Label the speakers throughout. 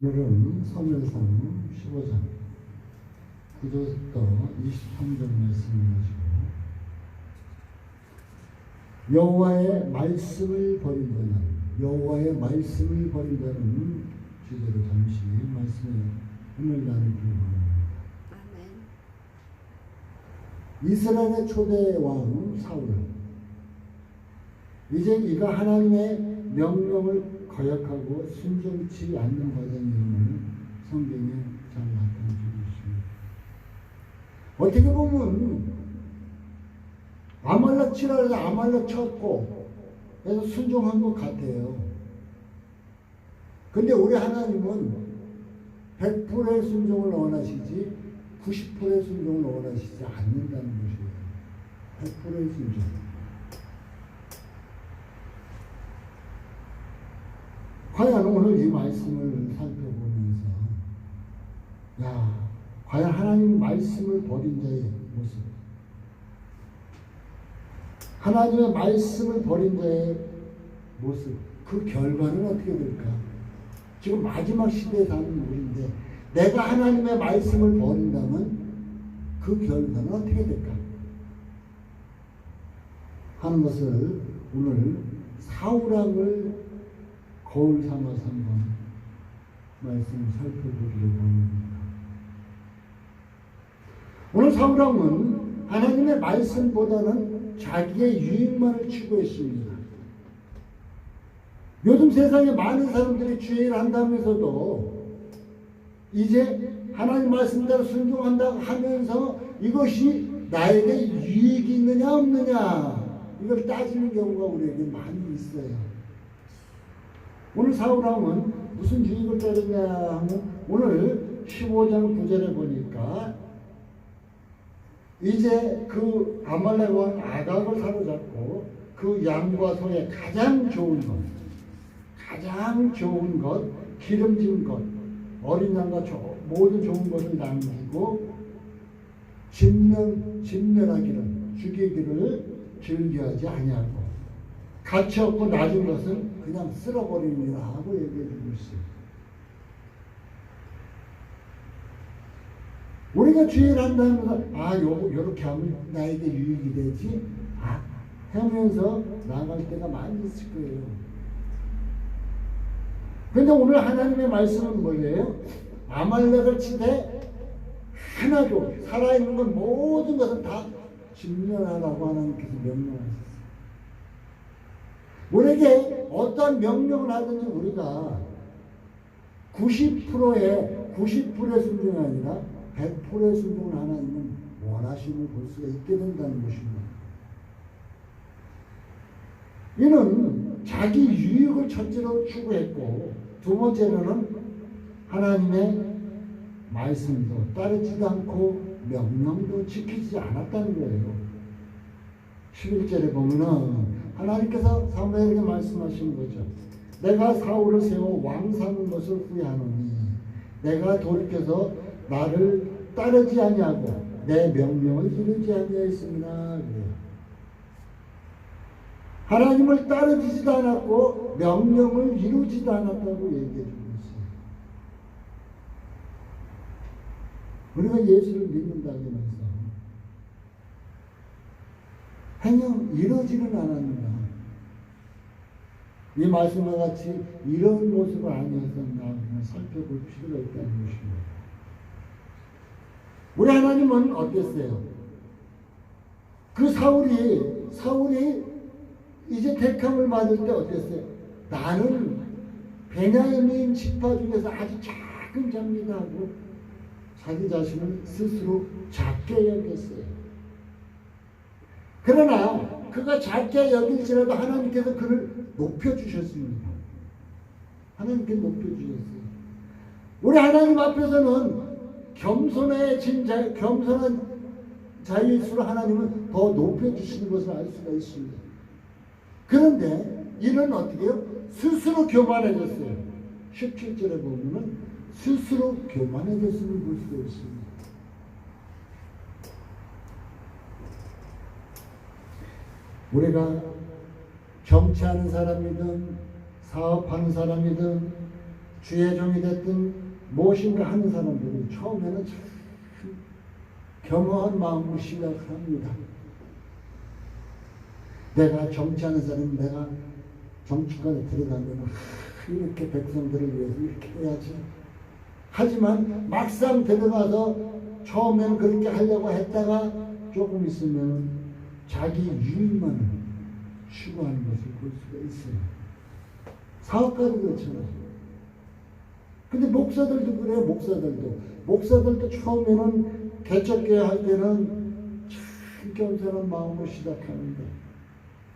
Speaker 1: 오늘은 사무엘상 15장 9절부터 23절 말씀을 가지고 여호와의 말씀을 버린 자는 여호와의 말씀을 버린 자는 주제로 잠시 말씀을 오늘 나누기를 원합니다. 이스라엘의 초대 왕 사울, 이제 이가 하나님의 명령을 거역하고 순종치 않는 과정임을 성경에 잘 나타내주고 있습니다. 어떻게 보면 아말렉 치라서 아말렉 쳤고 그래서 순종한 것 같아요. 근데 우리 하나님은 100%의 순종을 원하시지 90%의 순종을 원하시지 않는다는 것이에요. 100%의 순종. 과연 오늘 이 말씀을 살펴보면서 과연 하나님 말씀을 버린 자의 모습, 하나님의 말씀을 버린 자의 모습, 그 결과는 어떻게 될까? 지금 마지막 시대에 사는 우리인데 내가 하나님의 말씀을 버린다면 그 결과는 어떻게 될까? 하는 것을 오늘 사울왕을 거울 삼아서 한번 말씀을 살펴보기를 원합니다. 오늘 사울왕은 하나님의 말씀보다는 자기의 유익만을 추구했습니다. 요즘 세상에 많은 사람들이 주의를 한다면서도 이제 하나님 말씀대로 순종한다고 하면서 이것이 나에게 유익이 있느냐 없느냐 이걸 따지는 경우가 우리에게 많이 있어요. 오늘 사울왕은 무슨 유익을 따르냐 하면 오늘 15장 9절에 보니까 이제 그 아말렉 왕 아각을 사로잡고 그 양과 소의 가장 좋은 것, 기름진 것, 어린 양과 모든 좋은 것을 남기고 진멸하기를 죽이기를 즐겨하지 아니하고 가치 없고 낮은 것은 그냥 쓸어버리니라 하고 얘기해 주고 있어요. 우리가 주의를 한다면 요렇게 하면 나에게 유익이 되지 하면서 나갈 때가 많이 있을 거예요. 그런데 오늘 하나님의 말씀은 뭐예요? 아말렉을 치되 하나도 살아있는 건 모든 것은 다 진멸하라고 하나님께서 명령하셨어요. 우리에게 어떤 명령을 하든지 우리가 90%의 순종이 아니라 100%의 순종을 하나님은 원하심을 볼 수가 있게 된다는 것입니다. 이는 자기 유익을 첫째로 추구했고 두 번째로는 하나님의 말씀도 따르지도 않고 명령도 지키지 않았다는 거예요. 11절에 보면은 하나님께서 사무엘에게 말씀하시는 거죠. 내가 사울을 세워 왕 삼은 것을 후회하노니 내가 돌이켜서 나를 따르지 아니하고 내 명령을 이루지 아니하였습니다. 하나님을 따르지도 않았고 명령을 이루지도 않았다고 얘기해 주고 있어요. 우리가 예수를 믿는다고 해서 행영 이루지는 않았는가? 이 말씀과 같이 이런 모습을 아니었었나 살펴볼 필요가 있다는 것입니다. 우리 하나님은 어땠어요? 그 사울이 이제 택함을 받을 때 어땠어요? 나는 베냐민 지파 중에서 아주 작은 자입니다 하고 자기 자신을 스스로 작게 여겼어요. 그러나 그가 작게 여길지라도 하나님께서 그를 높여주셨습니다. 하나님께 높여주셨어요. 우리 하나님 앞에서는 겸손한 자일수록 하나님은 더 높여주시는 것을 알 수가 있습니다. 그런데 이는 어떻게 해요? 스스로 교만해졌어요. 17절에 보면은 스스로 교만해졌음을 볼 수가 있습니다. 우리가 정치하는 사람이든 사업하는 사람이든 주의 종이 됐든 무엇인가 하는 사람들이 처음에는 참 겸허한 마음으로 시작합니다. 내가 정치하는 사람, 내가 정치권에 들어가면 이렇게 백성들을 위해서 이렇게 해야지. 하지만 막상 들어가서 처음에는 그렇게 하려고 했다가 조금 있으면 자기 유익만을 추구하는 것을 볼 수가 있어요. 사업가도 그렇잖아요. 근데 목사들도 그래요. 목사들도 처음에는 개척교회 할 때는 참 겸손한 마음으로 시작하는데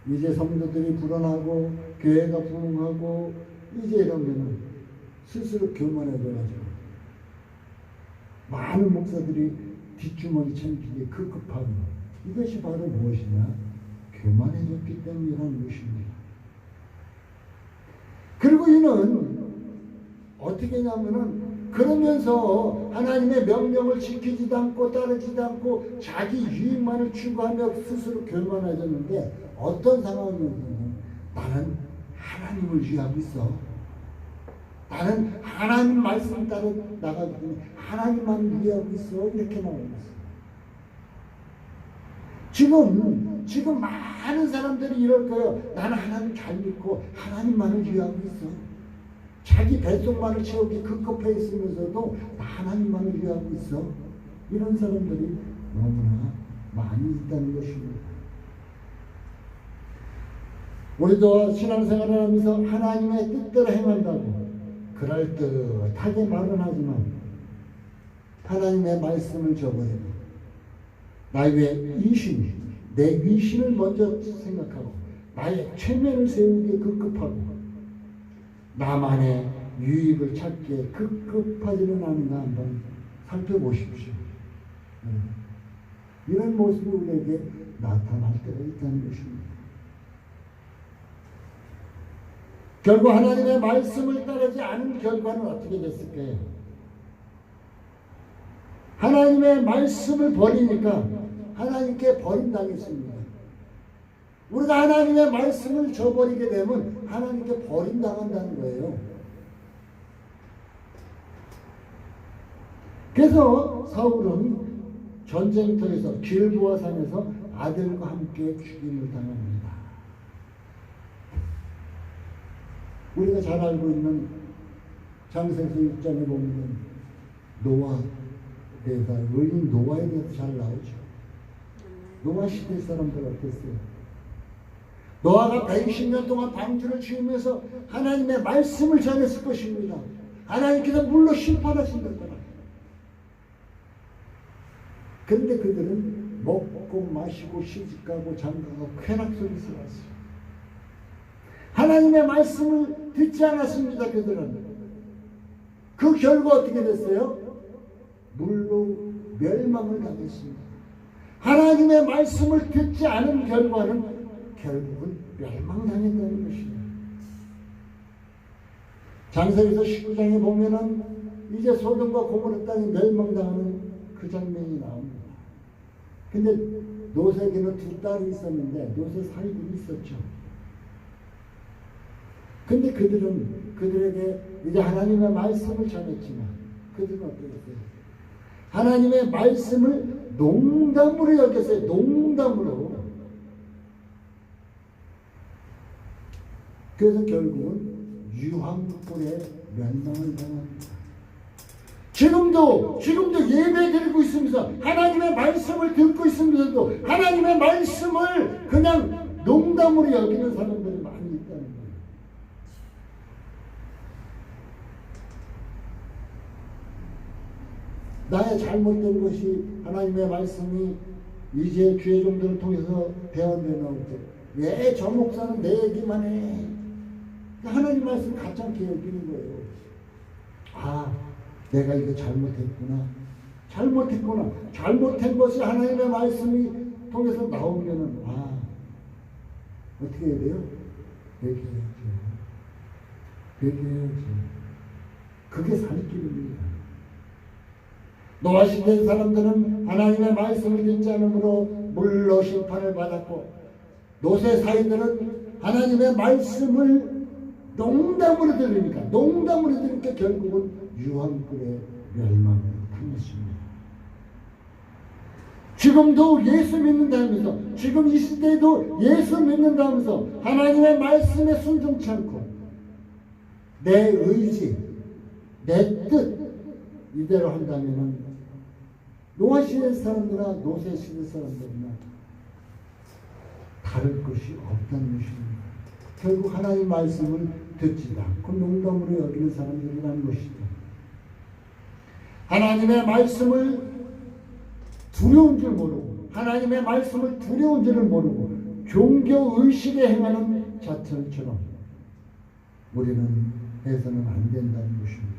Speaker 1: 이제 성도들이 불어나고 교회가 부흥하고 이제 이러면은 스스로 교만해져가지고 많은 목사들이 뒷주머니 챙기기에 급급하고 이것이 바로 무엇이냐? 교만해졌기 때문이라는 것입니다. 그리고 이는 어떻게 하냐면은 그러면서 하나님의 명령을 지키지도 않고 따르지도 않고 자기 유익만을 추구하며 스스로 교만해졌는데 어떤 상황이냐면 나는 하나님을 위하고 있어. 나는 하나님 말씀 따라 나가기 때문에 하나님만 위하고 있어. 이렇게 나오고 있어. 지금 많은 사람들이 이럴 거예요. 나는 하나님 잘 믿고 하나님만을 위하고 있어. 자기 뱃속만을 채우기 급급해 있으면서도 하나님만을 위하고 있어. 이런 사람들이 너무나 많이 있다는 것입니다. 우리도 신앙생활을 하면서 하나님의 뜻대로 행한다고 그럴듯하게 말은 하지만 하나님의 말씀을 저버리고 나의 이신, 내 위신을 먼저 생각하고 나의 체면을 세우기에 급급하고 나만의 유익을 찾기에 급급하지는 않은가 한번 살펴보십시오. 이런 모습이 우리에게 나타날 때가 있다는 것입니다. 결국 하나님의 말씀을 따르지 않은 결과는 어떻게 됐을까요? 하나님의 말씀을 버리니까 하나님께 버림당했습니다. 우리가 하나님의 말씀을 저버리게 되면 하나님께 버림당한다는 거예요. 그래서 사울은 전쟁터에서 길보아 산에서 아들과 함께 죽임을 당합니다. 우리가 잘 알고 있는 창세기 1장에 보면 노아 대사, 의인 노아에 대해서 잘 나오죠. 노아 시대 사람들 어땠어요? 노아가 120년 동안 방주를 지으면서 하나님의 말씀을 전했을 것입니다. 하나님께서 물로 심판하신다더라. 그런데 그들은 먹고 마시고 시집가고 장가가고 쾌락속에 살았어요. 하나님의 말씀을 듣지 않았습니다. 그들은. 그 결과 어떻게 됐어요? 물로 멸망을 당했습니다. 하나님의 말씀을 듣지 않은 결과는 결국은 멸망당했다는 것입니다. 창세기서 19장에 보면은 이제 소돔과 고모라 땅이 멸망당하는 그 장면이 나옵니다. 근데 노세에게는 두 딸이 있었는데 노세 사이들이 있었죠. 근데 그들에게 이제 하나님의 말씀을 전했지만 그들은 어떻게 했어요? 하나님의 말씀을 농담으로 여겼어요. 농담으로. 그래서 결국은 유황불에 멸망을 당합니다. 지금도 예배 드리고 있으면서 하나님의 말씀을 듣고 있으면서도 하나님의 말씀을 그냥 농담으로 여기는 사람들이 많이 있다는 거예요. 나의 잘못된 것이 하나님의 말씀이 이제 주의 종들을 통해서 대언되어 나올 때 왜 저 목사는 내 얘기만 해? 하나님 말씀 가짜게 여기는 거예요. 아, 내가 이거 잘못했구나. 잘못한 것이 하나님의 말씀이 통해서 나오면은 어떻게 해야 돼요? 회개해야죠. 그게 살 길입니다. 노아 시대 사람들은 하나님의 말씀을 듣지 않으므로 물로 심판을 받았고 노세 사이들은 하나님의 말씀을 농담으로 들으니까 결국은 유황불에 멸망을 당했습니다. 지금도 예수 믿는다면서, 지금 이 시대에도 예수 믿는다면서 하나님의 말씀에 순종치 않고 내 의지, 내 뜻 이대로 한다면은 노아시대 사람들이나 노세시대 사람들이나 다를 것이 없다는 것입니다. 결국 하나님 말씀을 듣지도 않고 농담으로 여기는 사람들이라는 것이죠. 하나님의 말씀을 두려운 줄 모르고, 하나님의 말씀을 두려운 줄을 모르고 종교의식에 행하는 자처럼 우리는 해서는 안 된다는 것입니다.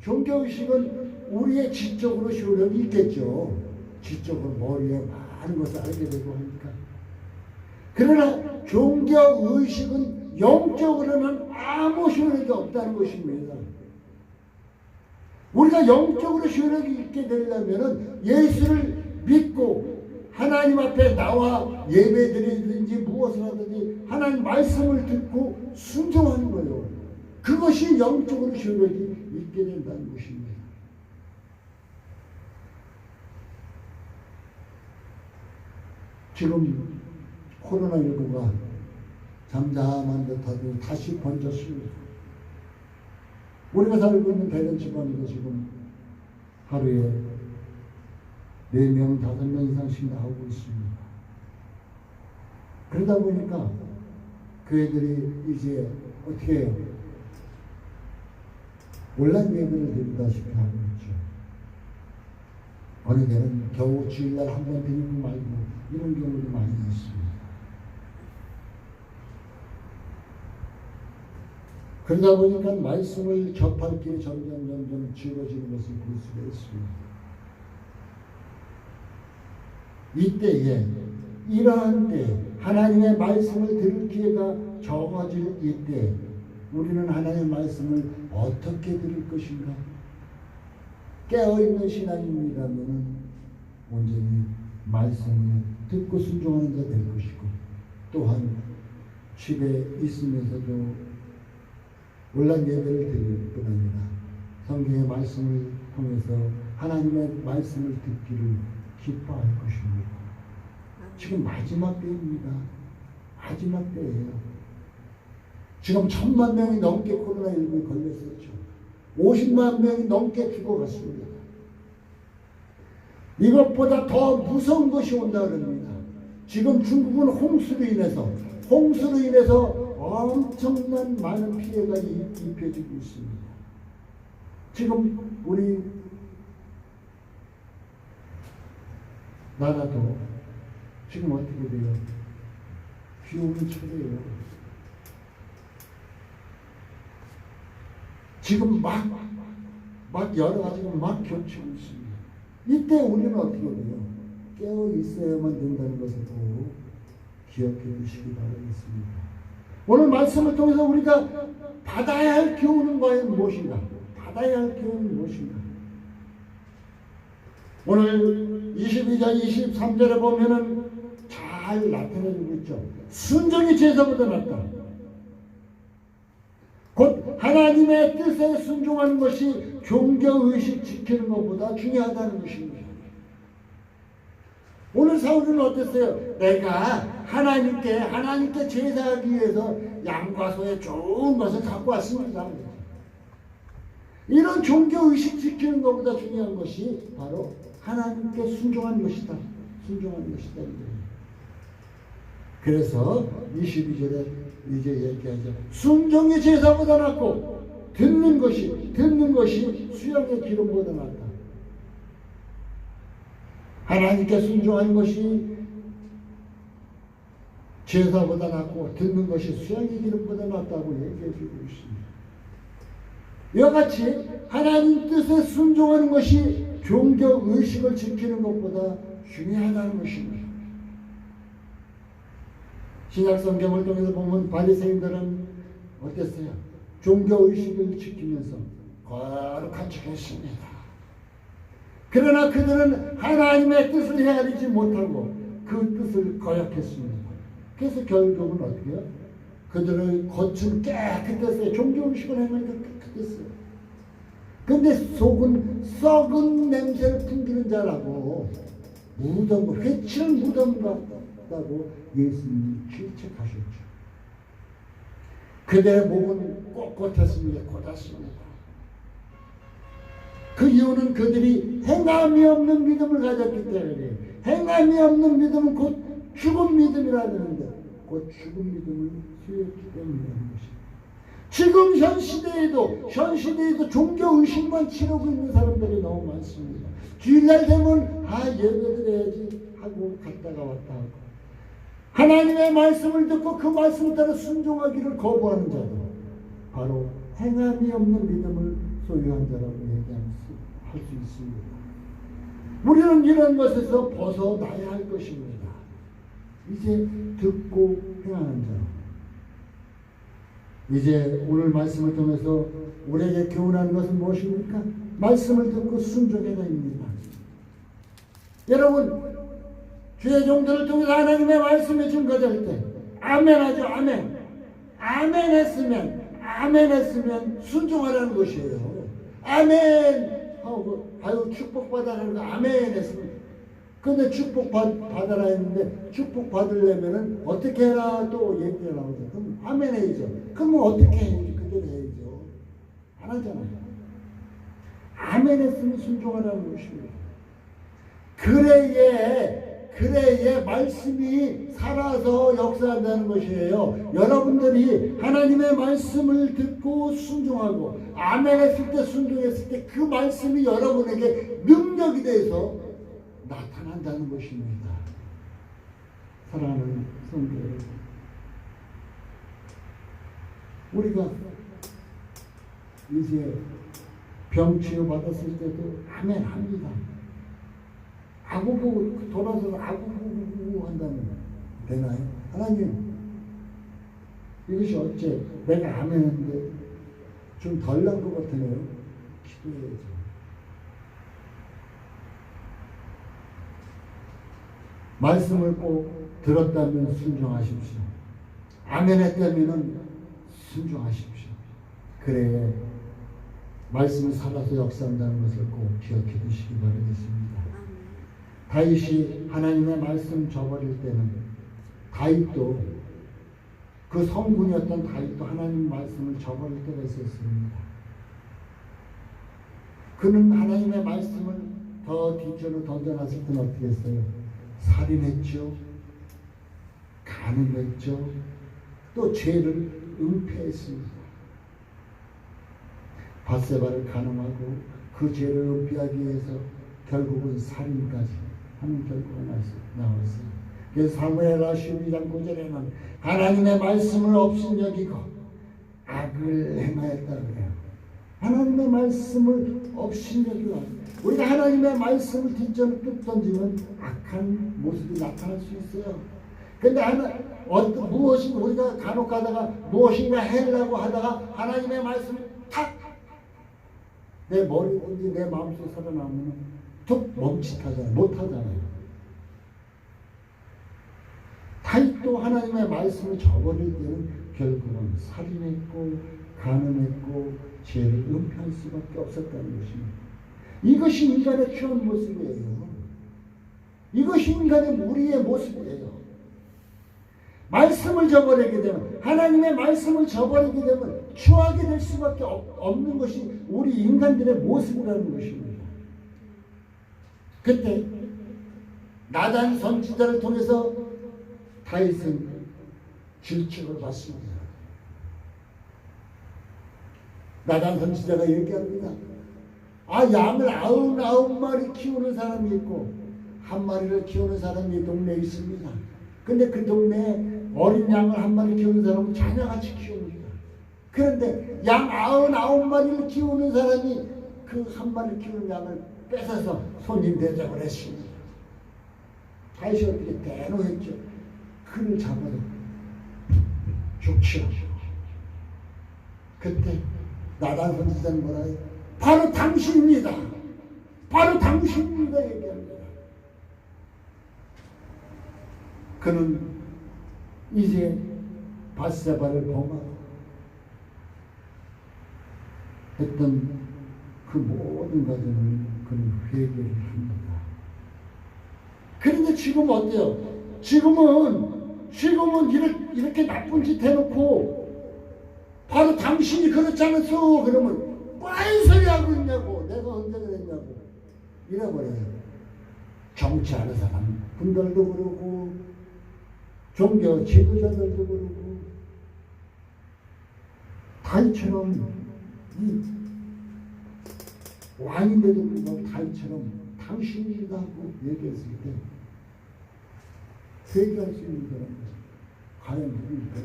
Speaker 1: 종교의식은 우리의 지적으로 효력이 있겠죠. 지적으로 머리에 많은 것을 알게 되고 하니까. 그러나 종교의식은 영적으로는 아무 효력이 없다는 것입니다. 우리가 영적으로 효력이 있게 되려면 예수를 믿고 하나님 앞에 나와 예배드리든지 무엇을 하든지 하나님 말씀을 듣고 순종하는 거예요. 그것이 영적으로 효력이 있게 된다는 것입니다. 지금 코로나19가 잠잠한 듯하도 다시 번졌습니다. 우리가 살고 있는 대전 지방에도 지금 하루에 4명, 5명 이상씩 나오고 있습니다. 그러다 보니까 교회들이 이제 어떻게 해요? 온라인 예배를 드리다시피 하고 있죠. 어느 때는 겨우 주일날 한 번 드리고 말고 이런 경우도 많이 있습니다. 그러다 보니까 말씀을 접할 길이 점점 줄어지는 것을 볼 수가 있습니다. 이때에, 이러한 때, 하나님의 말씀을 들을 기회가 적어질 이때, 우리는 하나님의 말씀을 어떻게 들을 것인가? 깨어있는 신앙인이라면 온전히 말씀을 듣고 순종하는 자 될 것이고, 또한 집에 있으면서도 온라인 예배를 드릴 뿐 아니라 성경의 말씀을 통해서 하나님의 말씀을 듣기를 기뻐할 것입니다. 지금 마지막 때입니다. 마지막 때예요. 지금 1000만 명이 넘게 코로나19에 걸렸었죠. 50만 명이 넘게 죽어갔습니다. 이것보다 더 무서운 것이 온다 그럽니다. 지금 중국은 홍수로 인해서 엄청난 많은 피해가 입혀지고 있습니다. 지금 우리 나라도 지금 어떻게 돼요? 비 오는 초래예요. 지금 막 여러 가지가 막 겹치고 있습니다. 이때 우리는 어떻게 돼요? 깨어 있어야만 된다는 것을 꼭 기억해 주시기 바라겠습니다. 오늘 말씀을 통해서 우리가 받아야 할 교훈은 과연 무엇인가? 오늘 22절, 23절에 보면은 잘 나타내고 있죠. 순종이 제사보다 낫다. 곧 하나님의 뜻에 순종하는 것이 종교의식 지키는 것보다 중요하다는 것입니다. 오늘 사울은 어땠어요? 내가 하나님께 제사하기 위해서 양과 소의 좋은 것을 갖고 왔습니다. 이런 종교의식 지키는 것보다 중요한 것이 바로 하나님께 순종하는 것이다. 그래서 22절에 이제 얘기하죠. 순종이 제사보다 낫고 듣는 것이 수양의 기름보다 낫다. 하나님께 순종하는 것이 제사보다 낫고 듣는 것이 수양의 기름보다 낫다고 얘기해 주고 있습니다. 이와 같이 하나님 뜻에 순종하는 것이 종교의식을 지키는 것보다 중요하다는 것입니다. 신약성경을 통해서 보면 바리새인들은 어땠어요? 종교의식을 지키면서 거룩한 척 했습니다. 그러나 그들은 하나님의 뜻을 헤아리지 못하고 그 뜻을 거역했습니다. 그래서 결국은 어떻게 해요? 그들의 겉은 깨끗했어요. 종교의식을 행하니까 깨끗했어요. 근데 속은 썩은 냄새를 풍기는 자라고 무덤을, 회칠 무덤 같다고 예수님이 질책하셨죠. 그들의 목은 꼿꼿했습니다. 곧았습니다. 그 이유는 그들이 행함이 없는 믿음을 가졌기 때문에, 행함이 없는 믿음은 곧 죽은 믿음이라는데, 곧 죽은 믿음을 수였기 때문이라는 것입니다. 지금 현 시대에도 종교의식만 치르고 있는 사람들이 너무 많습니다. 주일날 되면 예배드려야지 하고 갔다가 왔다 하고, 하나님의 말씀을 듣고 그 말씀 따라 순종하기를 거부하는 자도 바로 행함이 없는 믿음을 소유한 자라고 할 수 있습니다. 우리는 이런 것에서 벗어나야 할 것입니다. 이제 듣고 행하는 자. 이제 오늘 말씀을 통해서 우리에게 교훈하는 것은 무엇입니까? 말씀을 듣고 순종해야입니다. 여러분, 주의 종들을 통해서 하나님의 말씀이 증거될 때 아멘하죠. 아멘. 아멘했으면 순종하라는 것이에요. 아멘 하고 축복받아라는 거 아멘했으면. 근데 축복받아라 했는데 축복받으려면은 어떻게 해라 또 얘기가 나오죠. 그럼 아멘 해야죠. 그러면 어떻게 해야지? 그대로 해야죠. 안 하잖아요. 아멘 했으면 순종하라는 것입니다. 그래야 말씀이 살아서 역사한다는 것이에요. 여러분들이 하나님의 말씀을 듣고 순종하고 아멘 했을 때, 순종했을 때 그 말씀이 여러분에게 능력이 돼서 나타난다는 것입니다. 사랑하는 성도 여러분, 우리가 이제 병 치유 받았을 때도 아멘 합니다. 아구구 돌아서서 아구구구 한다면 되나요? 하나님, 이것이 어째 내가 아멘 했는데 좀 덜 난 것 같으네요. 기도해야죠. 말씀을 꼭 들었다면 순종하십시오. 아멘 했다면 순종하십시오. 그래야 말씀을 살아서 역사한다는 것을 꼭 기억해 두시기 바라겠습니다. 다윗이 하나님의 말씀 저버릴 때는 다윗도, 그 성군이었던 다윗도 하나님 말씀을 저버릴 때가 있었습니다. 그는 하나님의 말씀을 더 뒷전으로 던져놨을 때는 어떻게 했어요? 살인했죠. 간음했죠. 또 죄를 은폐했습니다. 밧세바를 간음하고 그 죄를 은폐하기 위해서 결국은 살인까지 하는 결과가 나왔어요. 그래서 사무엘하 12장 9절에는 하나님의 말씀을 업신여기고 악을 행하였다 그래요. 하나님의 말씀을 업신여기고, 우리가 하나님의 말씀을 뒷전을 뚝 던지면 악한 모습이 나타날 수 있어요. 근데 무엇인가 우리가 간혹 가다가 무엇인가 하려고 하다가 하나님의 말씀이 탁 내 머리든지 내 마음속에 살아나면 툭 멈칫하잖아요. 못하잖아요. 다윗도 하나님의 말씀을 저버릴 때는 결국은 살인했고 간음했고 죄를 은폐할 수밖에 없었다는 것입니다. 이것이 인간의 취한 모습이에요. 이것이 인간의 우리의 모습이에요. 말씀을 저버리게 되면, 하나님의 말씀을 저버리게 되면 취하게 될 수밖에 없는 것이 우리 인간들의 모습이라는 것입니다. 그때 나단 선지자를 통해서 다윗은 질책을 받습니다. 나단 선지자가 얘기합니다. 양을 99마리 키우는 사람이 있고 한 마리를 키우는 사람이 동네에 있습니다. 근데 그 동네에 어린 양을 한 마리 키우는 사람은 자녀같이 키웁니다. 그런데 양 99마리를 키우는 사람이 그 한 마리 키우는 양을 뺏어서 손님 대접을 했습니다. 다윗이 어떻게 대노했죠. 그를 잡아도 죽죠. 그때 나단 선지자는 뭐라 해요? 바로 당신입니다. 바로 당신입니다. 얘기합니다. 그는 이제 밧세바를 범하고 했던 그 모든 과정을 그는 회개를 합니다. 그런데 지금 어때요? 지금은 이렇게 나쁜 짓 해놓고 바로 당신이 그렇지 않았어 그러면 무슨 소리 하고 있냐고, 내가 언제 그랬냐고 이래버려요. 정치 하는 사람 분들도 그러고 종교 지도자들도 그러고 다윗처럼 이 왕인데도 불구하고 다윗처럼 당신이다 하고 얘기했을 때 회개할 수 있는 사람은 과연 누구일까요?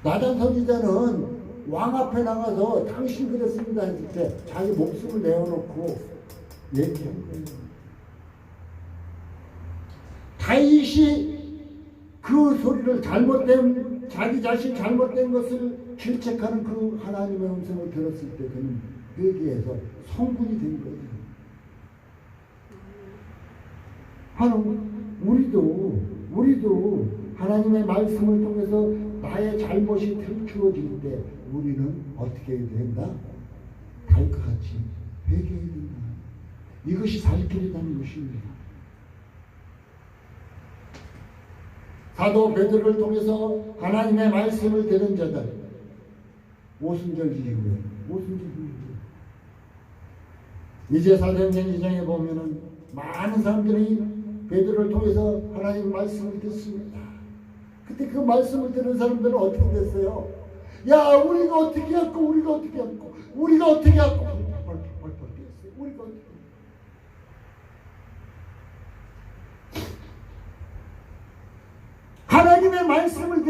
Speaker 1: 나단 선지자는 왕 앞에 나가서 당신 그랬습니다 했을 때 자기 목숨을 내어놓고 얘기한 거예요. 다윗이 그 소리를 자기 자신 잘못된 것을 질책하는 그 하나님의 음성을 들었을 때 그는 회개해서 성군이 된 거예요. 바로 우리도 하나님의 말씀을 통해서 나의 잘못이 들추어질 때 우리는 어떻게 해야 된다? 다윗과 같이 회개해야 된다. 이것이 살 길이라는 것입니다. 사도 베드로를 통해서 하나님의 말씀을 들은 자들, 오순절 이후에 이제 사도행전 2장에 보면은 많은 사람들이 베드로를 통해서 하나님의 말씀을 듣습니다. 그때 그 말씀을 들은 사람들은 어떻게 됐어요? 야, 우리가 어떻게 했고 우리가 어떻게 했고 우리가 어떻게 하나님의 말씀을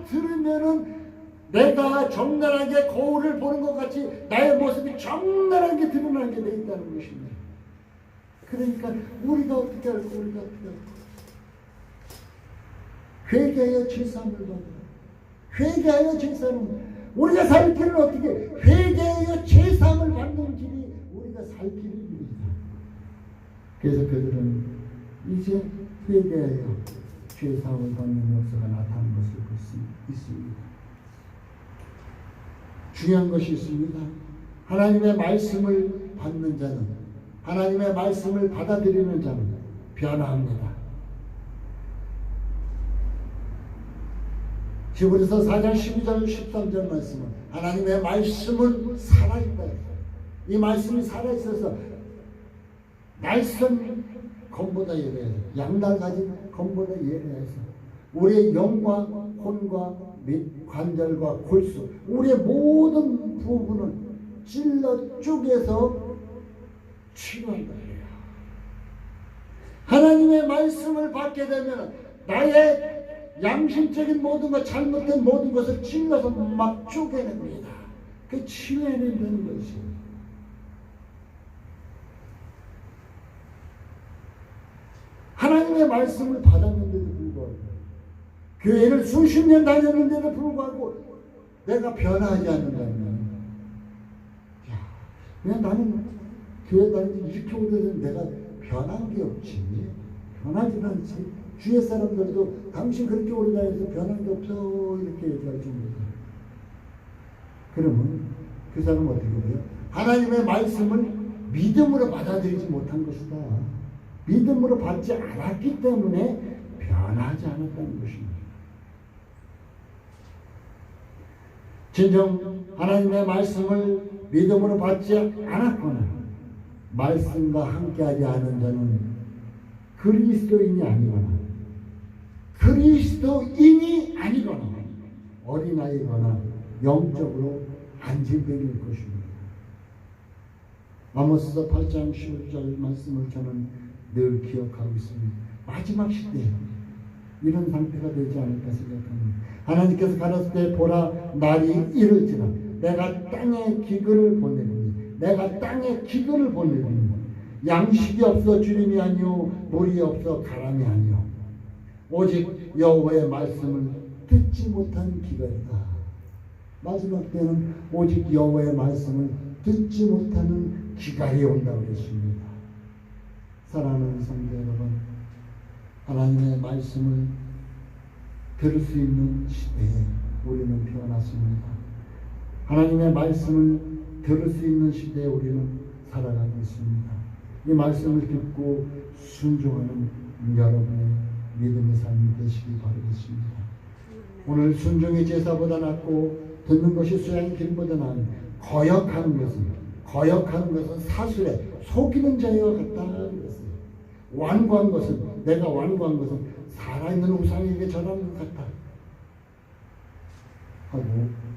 Speaker 1: 들으면은 내가 적나라하게 거울을 보는 것 같이 나의 모습이 적나라하게 드러나게 되어 있다는 것입니다. 그러니까 우리가 어떻게 할고 회개하여 제사함을 받아. 회개하여 제사함을 우리가 살 길은 어떻게 회개하여 제사함을 받는 길이 우리가 살 길입니다. 그래서 그들은 이제 회개하여 죄사함을 받는 역사가 나타난 것을 볼 수 있습니다. 중요한 것이 있습니다. 하나님의 말씀을 받는 자는, 하나님의 말씀을 받아들이는 자는 변화합니다. 히브리서 4장 12절 13절 말씀은 하나님의 말씀은 살아있다. 이 말씀이 살아있어서 날선 검보다 예래해서, 양날 가진 검보다 예래해서 우리의 영과 혼과 관절과 골수, 우리의 모든 부분을 찔러 쪼개서 치유한 거예요. 하나님의 말씀을 받게 되면 나의 양심적인 모든 것, 잘못된 모든 것을 찔러서 막 쪼개냅니다. 그 치유해낸다는 것이에요. 하나님의 말씀을 받았는데도 불구하고, 교회를 수십 년 다녔는데도 불구하고 내가 변하지 않는다면, 그냥 나는 교회 다니지 이렇게 오래된 내가 변한 게 없지, 변하지 않지. 주위 사람들도 당신 그렇게 오래 다녀서 변한 게 없어 이렇게 얘기할 정도다. 그러면 그 사람은 어떻게 돼요? 하나님의 말씀을 믿음으로 받아들이지 못한 것이다. 믿음으로 받지 않았기 때문에 변하지 않았다는 것입니다. 진정 하나님의 말씀을 믿음으로 받지 않았거나 말씀과 함께하지 않은 자는 그리스도인이 아니거나 어린아이거나 영적으로 안진병일 것입니다. 아모스서 8장 11절 말씀을 저는 늘 기억하고 있습니다. 마지막 시대에 이런 상태가 되지 않을까 생각합니다. 하나님께서 가라사대 때 보라 날이 이를지라 내가 땅에 기근을 보내리니 양식이 없어 주림이 아니요 물이 없어 가람이 아니요 오직 여호와의 말씀을 듣지 못한 기갈이다. 마지막 때는 오직 여호와의 말씀을 듣지 못하는 기갈이 온다고 했습니다. 사랑하는 성도 여러분, 하나님의 말씀을 들을 수 있는 시대에 우리는 태어났습니다. 하나님의 말씀을 들을 수 있는 시대에 우리는 살아가고 있습니다. 이 말씀을 듣고 순종하는 여러분의 믿음의 삶이 되시기 바라겠습니다. 오늘 순종의 제사보다 낫고 듣는 것이 수양의 길보다 나은 거역하는 것은 사술에 속이는 자와 같다 그랬어요. 완고한 것은 내가 완고한 것은 살아있는 우상에게 전하는 것 같다 하고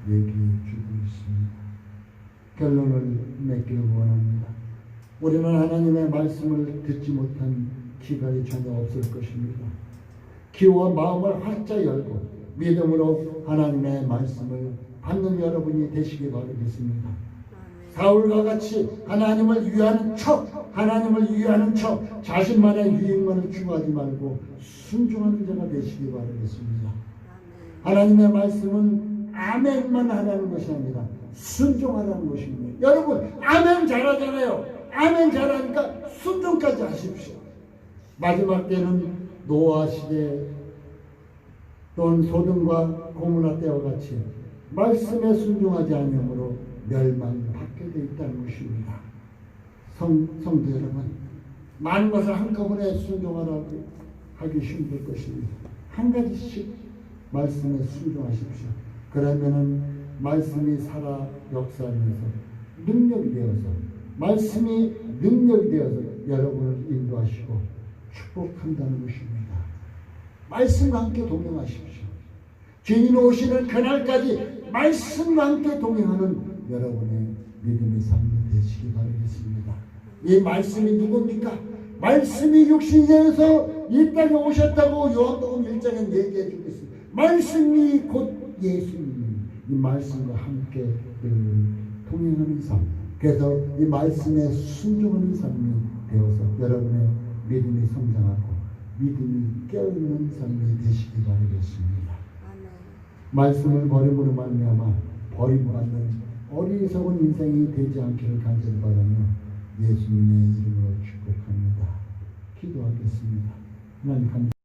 Speaker 1: 얘기해 주고 있습니다. 결론을 맺기를 원합니다. 우리는 하나님의 말씀을 듣지 못한 기갈이 전혀 없을 것입니다. 귀와 마음을 활짝 열고 믿음으로 하나님의 말씀을 받는 여러분이 되시기 바라겠습니다. 사울과 같이 하나님을 위하는 척 자신만의 유익만을 추구하지 말고 순종하는 자가 되시기 바라겠습니다. 하나님의 말씀은 아멘만 하라는 것이 아니라 순종하라는 것입니다. 여러분 아멘 잘하잖아요. 아멘 잘하니까 순종까지 하십시오. 마지막 때는 노아 시대 또는 소돔과 고모라 때와 같이 말씀에 순종하지 않으므로 멸망받게 되어 있다는 것입니다. 성도 여러분, 많은 것을 한꺼번에 순종하라고 하기 힘들 것입니다. 한 가지씩 말씀에 순종하십시오. 그러면은 말씀이 살아 역사하면서 말씀이 능력이 되어서 여러분을 인도하시고 축복한다는 것입니다. 말씀과 함께 동행하십시오. 주님 오시는 그날까지 말씀과 함께 동행하는 여러분의 믿음의 삶이 되시기 바라겠습니다. 이 말씀이 누굽니까? 말씀이 육신이 되어서 이 땅에 오셨다고 요한복음 1장에 얘기해 주고 있습니다. 말씀이 곧 예수님, 이 말씀과 함께 동행하는 삶, 그래서 이 말씀에 순종하는 삶이 되어서 여러분의 믿음이 성장하고 믿음이 깨어있는 삶이 되시기 바라겠습니다. 말씀을 버림으로 말미암아 버림받는 어리석은 인생이 되지 않기를 간절히 바라며 예수님의 이름으로 축복합니다. 기도하겠습니다. 하나님 감사합니다.